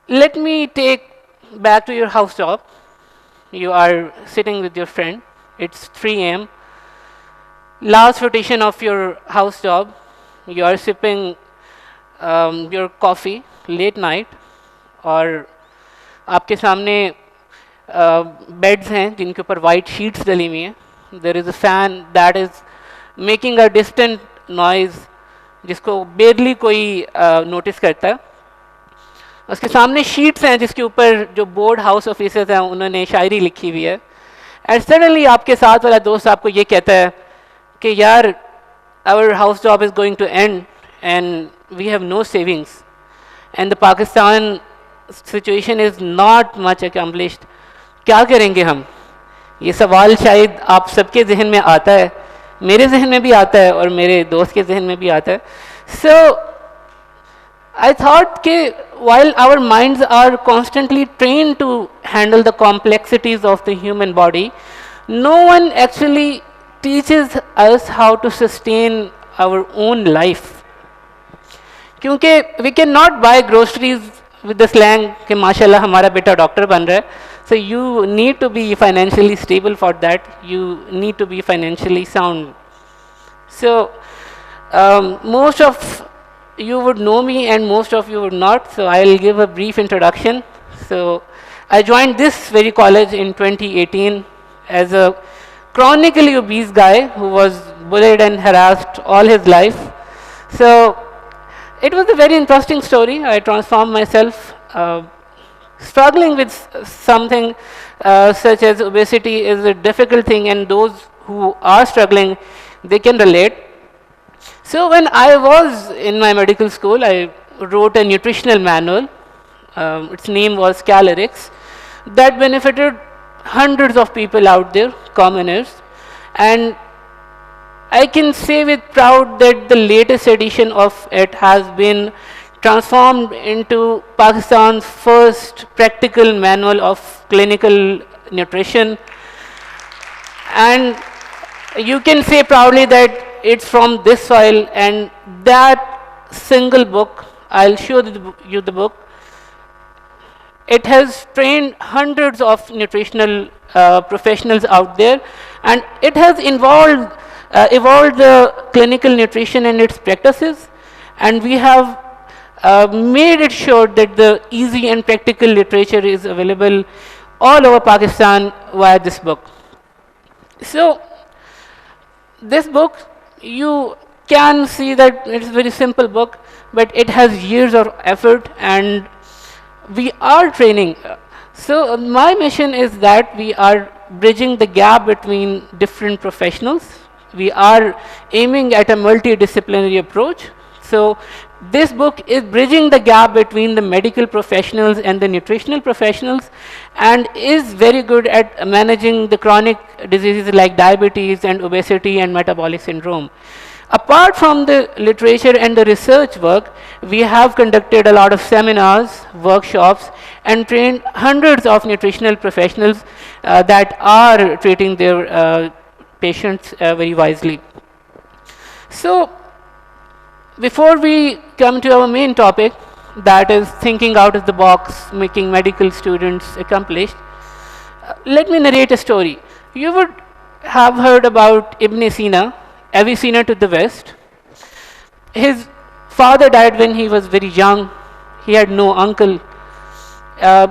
Let me take back to your house job. You are sitting with your friend. It's 3 a.m. Last rotation of your house job. You are sipping your coffee late night और आपके सामने beds हैं जिनके ऊपर white sheets डली हुई हैं. There is a fan that is making a distant noise जिसको बेरली कोई नोटिस करता है. उसके सामने शीट्स हैं जिसके ऊपर जो बोर्ड हाउस ऑफिसर्स हैं उन्होंने शायरी लिखी हुई है. एंड सडनली आपके साथ वाला दोस्त आपको ये कहता है कि यार our house job is going to end and we have no savings and the Pakistan situation is not much accomplished. क्या करेंगे हम? ये सवाल शायद आप सबके जहन में आता है, मेरे जहन में भी आता है और मेरे दोस्त के जहन में भी आता है. सो I thought that while our minds are constantly trained to handle the complexities of the human body, no one actually teaches us how to sustain our own life. क्योंकि we cannot buy groceries with the slang कि माशाल्लाह हमारा बेटा doctor बन रहा है. So you need to be financially stable for that. You need to be financially sound. So most of you would know me and most of you would not, so I'll give a brief introduction. So I joined this very college in 2018 as a chronically obese guy who was bullied and harassed all his life. So it was a very interesting story. I transformed myself. Struggling with something such as obesity is a difficult thing, and those who are struggling, they can relate. So when I was in my medical school, I wrote a nutritional manual. Its name was Calorix, that benefited hundreds of people out there, commoners. And I can say with proud that the latest edition of it has been transformed into Pakistan's first practical manual of clinical nutrition. And you can say proudly that it's from this soil, and that single book, I'll show you the book, it has trained hundreds of nutritional professionals out there, and it has evolved the clinical nutrition and its practices, and we have made it sure that the easy and practical literature is available all over Pakistan via this book. So this book, you can see that it's a very simple book, but it has years of effort, and we are training. So my mission is that we are bridging the gap between different professionals. We are aiming at a multidisciplinary approach. So this book is bridging the gap between the medical professionals and the nutritional professionals, and is very good at managing the chronic diseases like diabetes and obesity and metabolic syndrome. Apart from the literature and the research work, we have conducted a lot of seminars, workshops, and trained hundreds of nutritional professionals that are treating their patients very wisely. So before we come to our main topic, that is thinking out of the box, making medical students accomplished, let me narrate a story. You would have heard about Ibn Sina, Avicenna to the West. His father died when he was very young. He had no uncle.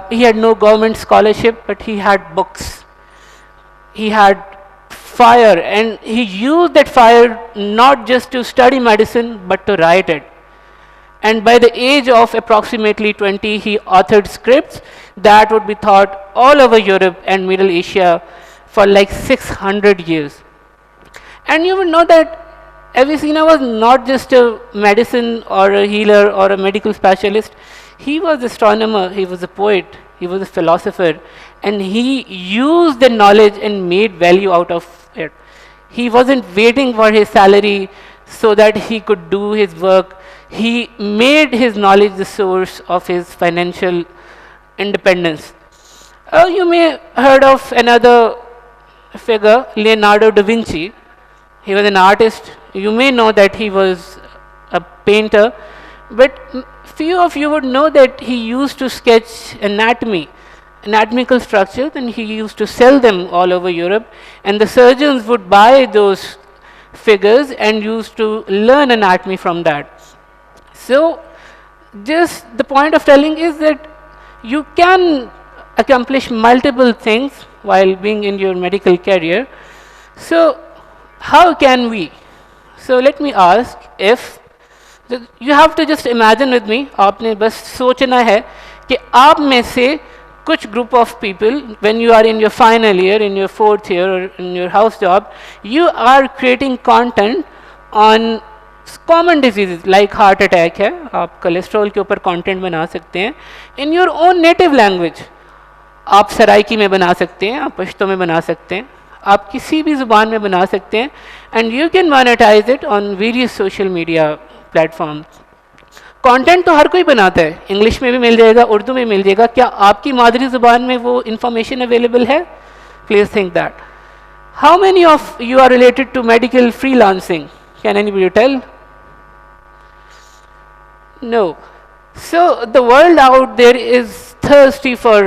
He had no government scholarship, but he had books. He had fire, and he used that fire not just to study medicine, but to write it. And by the age of approximately 20, he authored scripts that would be taught all over Europe and Middle Asia for like 600 years. And you would know that Avicenna was not just a medicine or a healer or a medical specialist. He was an astronomer, he was a poet, he was a philosopher, and he used the knowledge and made value out of it. He wasn't waiting for his salary so that he could do his work. He made his knowledge the source of his financial independence. You may heard of another figure, Leonardo da Vinci. He was an artist. You may know that he was a painter, but few of you would know that he used to sketch anatomical structures, and he used to sell them all over Europe, and the surgeons would buy those figures and used to learn anatomy from that. So just the point of telling is that you can accomplish multiple things while being in your medical career. So how can we? So let me ask, if you have to just imagine with me, आपने बस सोचना है कि आप में से कुछ group of people, when you are in your final year, in your 4th year, or in your house job, you are creating content on common diseases like heart attack है, आप cholesterol के ऊपर content बना सकते हैं in your own native language. आप सराइकी में बना सकते हैं, आप पश्तो में बना सकते हैं, आप किसी भी ज़ुबान में बना सकते हैं, and you can monetize it on various social media platforms. Content तो हर कोई बनाता है, इंग्लिश में भी मिल जाएगा, उर्दू में मिल जाएगा. क्या आपकी मादरी ज़ुबान में वो इंफॉर्मेशन अवेलेबल है? Please think that. How many of you are related to medical freelancing? Can anybody tell? No. So the world out there is thirsty for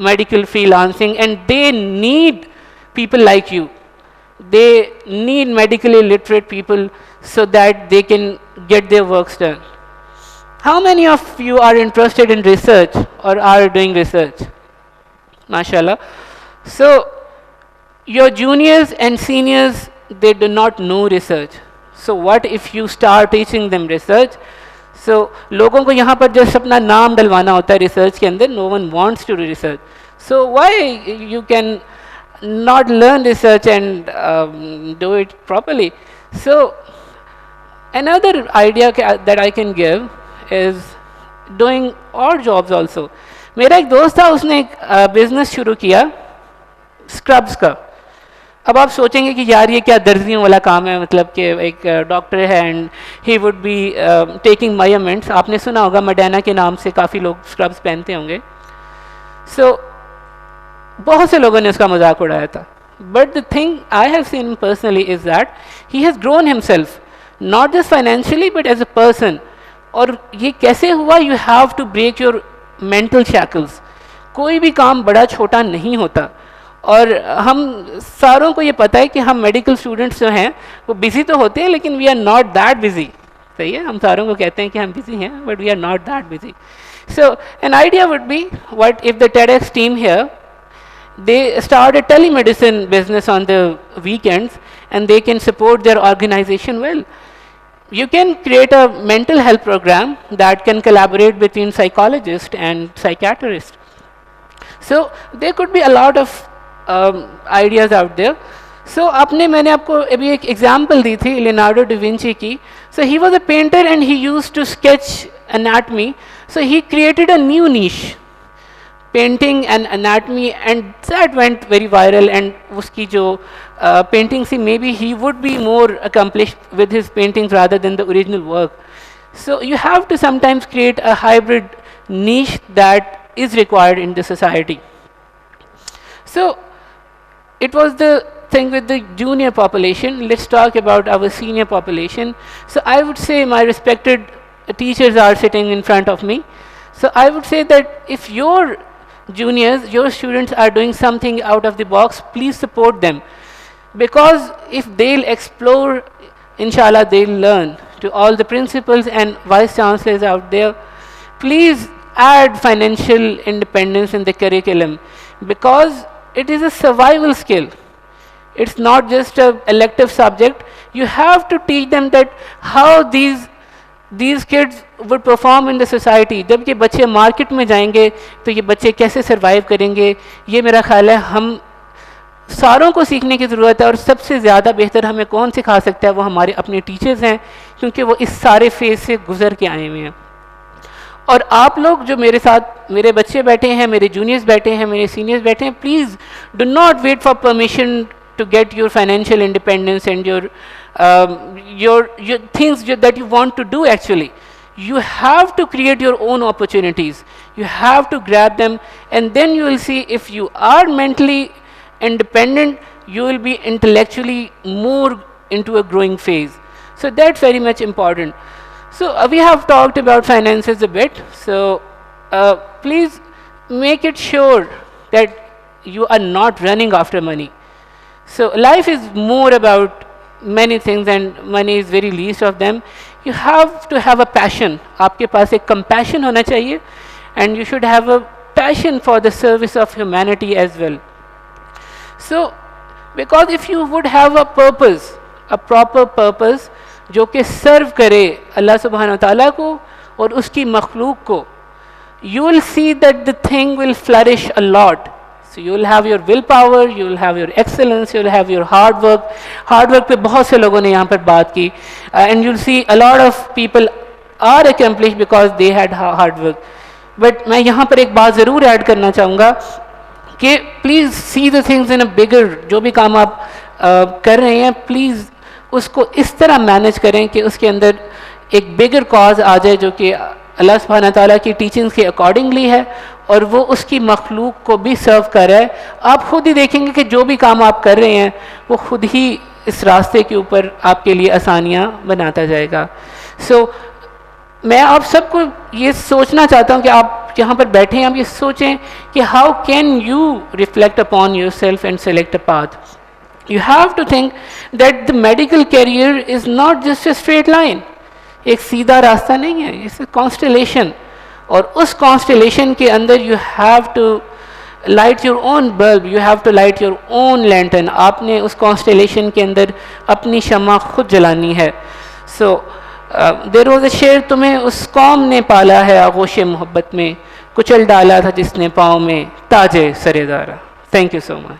medical freelancing, and they need people like you. They need medically literate people so that they can get their works done. How many of you are interested in research or are doing research? MashaAllah. So your juniors and seniors, they do not know research. So what if you start teaching them research? So लोगों को यहाँ पर just अपना नाम डलवाना होता है research के अंदर. No one wants to do research. So why you can not learn research and do it properly? So another idea that I can give is doing odd jobs also. मेरा एक दोस्त था, उसने एक बिजनेस शुरू किया स्क्रब्स का. अब आप सोचेंगे कि यार ये क्या दर्जियों वाला काम है, मतलब कि एक डॉक्टर है and he would be taking measurements. आपने सुना होगा मडेना के नाम से काफ़ी लोग स्क्रब्स पहनते होंगे. सो बहुत से लोगों ने उसका मजाक उड़ाया था. But the thing I have seen personally is that he has grown himself, not just financially but as a person. और ये कैसे हुआ? You have to break your mental shackles. कोई भी काम बड़ा छोटा नहीं होता. और हम सारों को ये पता है कि हम मेडिकल स्टूडेंट्स जो हैं वो बिजी तो होते हैं, लेकिन we are not that busy. सही है, हम सारों को कहते हैं कि हम बिजी हैं, but we are not that busy. So an idea would be, what if the TEDx team here, they start a telemedicine business on the weekends, and they can support their organization well. You can create a mental health program that can collaborate between psychologists and psychiatrists. So there could be a lot of ideas out there. So मैंने आपको अभी एक example दी थी Leonardo da Vinci की. So he was a painter and he used to sketch anatomy. So he created a new niche, painting and anatomy, and that went very viral. And उसकी जो painting थी, maybe he would be more accomplished with his paintings rather than the original work. So you have to sometimes create a hybrid niche that is required in the society. So it was the thing with the junior population. Let's talk about our senior population. So I would say my respected teachers are sitting in front of me. So I would say that if your juniors, your students are doing something out of the box, please support them. Because if they'll explore, inshallah they'll learn. To all the principals and vice chancellors out there, please add financial independence in the curriculum, because it is a survival skill. It's not just an elective subject. You have to teach them that how these kids would perform in the society. जब ये बच्चे market में जाएंगे तो ये बच्चे कैसे survive करेंगे, ये मेरा ख्याल है हम सारों को सीखने की ज़रूरत है. और सबसे ज़्यादा बेहतर हमें कौन सिखा सकता है? वो हमारे अपने टीचर्स हैं, क्योंकि वो इस सारे फेज से गुजर के आए हुए हैं. और आप लोग जो मेरे साथ, मेरे बच्चे बैठे हैं, मेरे जूनियर्स बैठे हैं, मेरे सीनियर्स बैठे हैं, please do not wait for permission to get your financial independence and your things that you want to do. Actually, you have to create your own opportunities. You have to grab them, and then you will see if you are mentally independent, you will be intellectually more into a growing phase. So that's very much important. So we have talked about finances a bit. So please make it sure that you are not running after money. So life is more about many things and money is very least of them. You have to have a passion. आपके पास एक compassion होना चाहिए and you should have a passion for the service of humanity as well. So because if you would have a purpose, a proper purpose जो कि सर्व करे अल्लाह सुब्हान व ताला को और उसकी मखलूक को, you will see that the thing will flourish a lot. So you will have your willpower, you will have your excellence, you will have your hard work. Hard work पे बहुत से लोगों ने यहाँ पर बात की, and you'll see a lot of people are accomplished because they had hard work. But मैं यहाँ पर एक बात ज़रूर ऐड करना चाहूँगा कि please see the things in a bigger. जो भी काम आप कर रहे हैं प्लीज़ उसको इस तरह मैनेज करें कि उसके अंदर एक बिगर कॉज आ जाए जो कि अल्लाह सुब्हानहू ताला की टीचिंग्स के अकॉर्डिंगली है और वो उसकी मखलूक को भी सर्व कर रहा है. आप खुद ही देखेंगे कि जो भी काम आप कर रहे हैं वो खुद ही इस रास्ते के ऊपर आपके लिए आसानियाँ बनाता जाएगा. सो मैं आप सबको ये सोचना चाहता हूँ कि आप यहाँ पर बैठे हैं, आप ये सोचें कि how can you reflect upon your self and select a path. You have to think that the medical career is not just a straight line. एक सीधा रास्ता नहीं है, it's a constellation. और उस constellation के अंदर you have to light your own bulb, you have to light your own lantern. आपने उस constellation के अंदर अपनी शम्मा खुद जलानी है. So there was a शेर, तुम्हें उस कौम ने पाला है आगोश मोहब्बत में, कुचल डाला था जिसने पाँव में ताजे सरेदारा. Thank you so much.